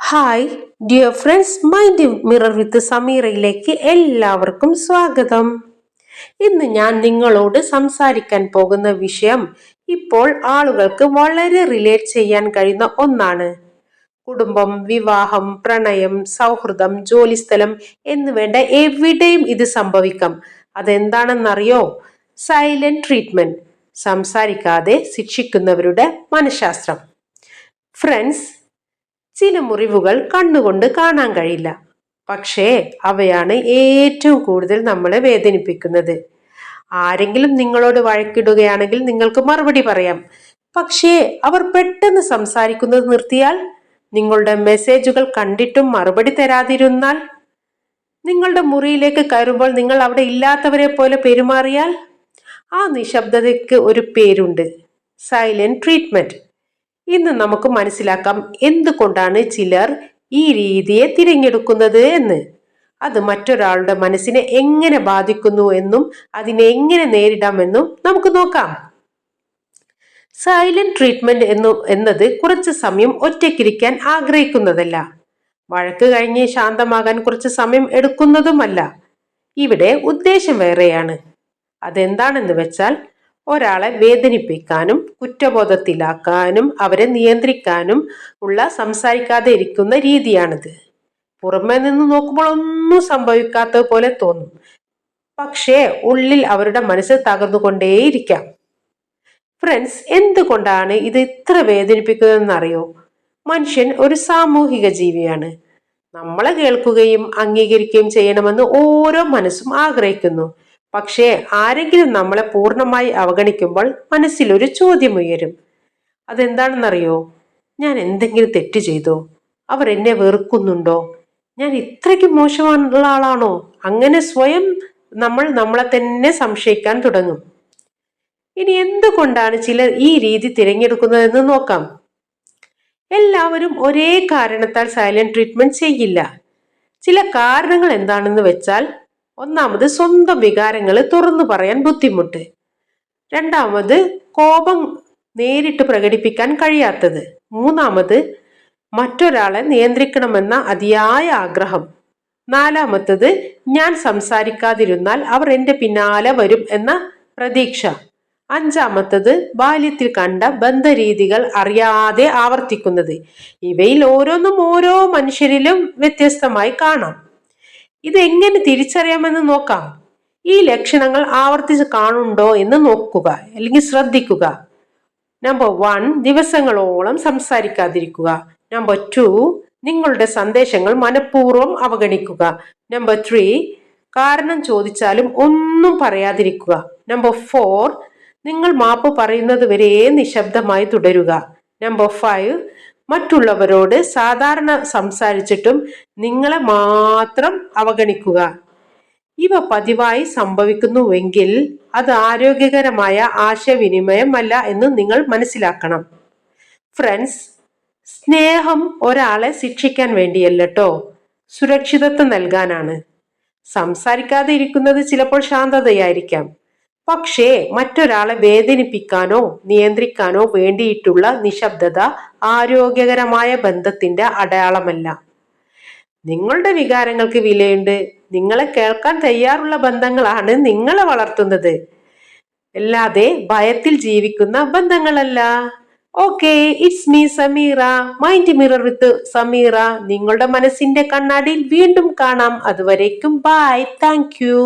Hi dear friends, mind mirror with സമീറയിലേക്ക് എല്ലാവർക്കും സ്വാഗതം. ഇന്ന് ഞാൻ നിങ്ങളോട് സംസാരിക്കാൻ പോകുന്ന വിഷയം ഇപ്പോൾ ആളുകൾക്ക് വളരെ റിലേറ്റ് ചെയ്യാൻ കഴിയുന്ന ഒന്നാണ്. കുടുംബം, വിവാഹം, പ്രണയം, സൗഹൃദം, ജോലിസ്ഥലം എന്ന് വേണ്ട എവിടെയും ഇത് സംഭവിക്കാം. അതെന്താണെന്നറിയോ? സൈലന്റ് ട്രീറ്റ്മെന്റ്, സംസാരിക്കാതെ ശിക്ഷിക്കുന്നവരുടെ മനഃശാസ്ത്രം. ഫ്രണ്ട്സ്, ചില മുറിവുകൾ കണ്ണുകൊണ്ട് കാണാൻ കഴിയില്ല, പക്ഷേ അവയാണ് ഏറ്റവും കൂടുതൽ നമ്മളെ വേദനിപ്പിക്കുന്നത്. ആരെങ്കിലും നിങ്ങളോട് വഴക്കിടുകയാണെങ്കിൽ നിങ്ങൾക്ക് മറുപടി പറയാം, പക്ഷേ അവർ പെട്ടെന്ന് സംസാരിക്കുന്നത് നിർത്തിയാൽ, നിങ്ങളുടെ മെസ്സേജുകൾ കണ്ടിട്ടും മറുപടി തരാതിരുന്നാൽ, നിങ്ങളുടെ മുറിയിലേക്ക് കയറുമ്പോൾ നിങ്ങൾ അവിടെ ഇല്ലാത്തവരെ പോലെ പെരുമാറിയാൽ, ആ നിശബ്ദതയ്ക്ക് ഒരു പേരുണ്ട്: സൈലന്റ് ട്രീറ്റ്മെന്റ്. ഇന്ന് നമുക്ക് മനസ്സിലാക്കാം എന്തുകൊണ്ടാണ് ചിലർ ഈ രീതിയെ തിരഞ്ഞെടുക്കുന്നത് എന്ന്. അത് മറ്റൊരാളുടെ മനസ്സിനെ എങ്ങനെ ബാധിക്കുന്നു എന്നും അതിനെ എങ്ങനെ നേരിടാമെന്നും നമുക്ക് നോക്കാം. സൈലന്റ് ട്രീറ്റ്മെന്റ് എന്നത് കുറച്ച് സമയം ഒറ്റയ്ക്കിരിക്കാൻ ആഗ്രഹിക്കുന്നതല്ല. വഴക്ക് കഴിഞ്ഞ് ശാന്തമാകാൻ കുറച്ച് സമയം എടുക്കുന്നതുമല്ല. ഇവിടെ ഉദ്ദേശം വേറെയാണ്. അതെന്താണെന്ന് വെച്ചാൽ, ഒരാളെ വേദനിപ്പിക്കാനും കുറ്റബോധത്തിലാക്കാനും അവരെ നിയന്ത്രിക്കാനും ഉള്ള സംസാരിക്കാതെ ഇരിക്കുന്ന രീതിയാണിത്. പുറമെ നിന്ന് നോക്കുമ്പോൾ ഒന്നും സംഭവിക്കാത്ത പോലെ തോന്നും, പക്ഷേ ഉള്ളിൽ അവരുടെ മനസ്സ് തകർന്നുകൊണ്ടേയിരിക്കാം. ഫ്രണ്ട്സ്, എന്തുകൊണ്ടാണ് ഇത് ഇത്ര വേദനിപ്പിക്കുന്നതെന്നറിയോ? മനുഷ്യൻ ഒരു സാമൂഹിക ജീവിയാണ്. നമ്മളെ കേൾക്കുകയും അംഗീകരിക്കുകയും ചെയ്യണമെന്ന് ഓരോ മനസ്സും ആഗ്രഹിക്കുന്നു. പക്ഷേ ആരെങ്കിലും നമ്മളെ പൂർണ്ണമായി അവഗണിക്കുമ്പോൾ മനസ്സിലൊരു ചോദ്യം ഉയരും. അതെന്താണെന്നറിയോ? ഞാൻ എന്തെങ്കിലും തെറ്റ് ചെയ്തോ? അവർ എന്നെ വെറുക്കുന്നുണ്ടോ? ഞാൻ ഇത്രയ്ക്ക് മോശമുള്ള ആളാണോ? അങ്ങനെ സ്വയം നമ്മൾ നമ്മളെ തന്നെ സംശയിക്കാൻ തുടങ്ങും. ഇനി എന്തുകൊണ്ടാണ് ചിലർ ഈ രീതി തിരഞ്ഞെടുക്കുന്നതെന്ന് നോക്കാം. എല്ലാവരും ഒരേ കാരണത്താൽ സൈലന്റ് ട്രീറ്റ്മെന്റ് ചെയ്യില്ല. ചില കാരണങ്ങൾ എന്താണെന്ന് വെച്ചാൽ, ഒന്നാമത് സ്വന്തം വികാരങ്ങൾ തുറന്നു പറയാൻ ബുദ്ധിമുട്ട്. രണ്ടാമത് കോപം നേരിട്ട് പ്രകടിപ്പിക്കാൻ കഴിയാത്തത്. മൂന്നാമത് മറ്റൊരാളെ നിയന്ത്രിക്കണമെന്ന അതിയായ ആഗ്രഹം. നാലാമത്തത് ഞാൻ സംസാരിക്കാതിരുന്നാൽ അവർ എന്റെ പിന്നാലെ വരും എന്ന പ്രതീക്ഷ. അഞ്ചാമത്തത് ബാല്യത്തിൽ കണ്ട ബന്ധരീതികൾ അറിയാതെ ആവർത്തിക്കുന്നത്. ഇവയിൽ ഓരോന്നും ഓരോ മനുഷ്യരിലും വ്യത്യസ്തമായി കാണാം. ഇത് എങ്ങനെ തിരിച്ചറിയാമെന്ന് നോക്കാം. ഈ ലക്ഷണങ്ങൾ ആവർത്തിച്ച് കാണുന്നുണ്ടോ എന്ന് നോക്കുക, അല്ലെങ്കിൽ ശ്രദ്ധിക്കുക. നമ്പർ 1, ദിവസങ്ങളോളം സംസാരിക്കാതിരിക്കുക. നമ്പർ 2, നിങ്ങളുടെ സന്ദേശങ്ങൾ മനഃപൂർവ്വം അവഗണിക്കുക. നമ്പർ 3, കാരണം ചോദിച്ചാലും ഒന്നും പറയാതിരിക്കുക. നമ്പർ 4, നിങ്ങൾ മാപ്പ് പറയുന്നത് വരെ നിശബ്ദമായി തുടരുക. നമ്പർ 5, മറ്റുള്ളവരോട് സാധാരണ സംസാരിച്ചിട്ടും നിങ്ങളെ മാത്രം അവഗണിക്കുക. ഇവ പതിവായി സംഭവിക്കുന്നുവെങ്കിൽ അത് ആരോഗ്യകരമായ ആശയവിനിമയമല്ല എന്ന് നിങ്ങൾ മനസ്സിലാക്കണം. ഫ്രണ്ട്സ്, സ്നേഹം ഒരാളെ ശിക്ഷിക്കാൻ വേണ്ടിയല്ലോ, സുരക്ഷിതത്വം നൽകാനാണ്. സംസാരിക്കാതെ ഇരിക്കുന്നത് ചിലപ്പോൾ ശാന്തതയായിരിക്കാം, പക്ഷേ മറ്റൊരാളെ വേദനിപ്പിക്കാനോ നിയന്ത്രിക്കാനോ വേണ്ടിയിട്ടുള്ള നിശബ്ദത ആരോഗ്യകരമായ ബന്ധത്തിന്റെ അടയാളമല്ല. നിങ്ങളുടെ വികാരങ്ങൾക്ക് വിലയുണ്ട്. നിങ്ങളെ കേൾക്കാൻ തയ്യാറുള്ള ബന്ധങ്ങളാണ് നിങ്ങളെ വളർത്തുന്നത്, അല്ലാതെ ഭയത്തിൽ ജീവിക്കുന്ന ബന്ധങ്ങളല്ല. Okay, it's me Sameera, mind mirror with Sameera. നിങ്ങളുടെ മനസ്സിന്റെ കണ്ണാടിയിൽ വീണ്ടും കാണാം. അതുവരേക്കും ബൈ. Thank you.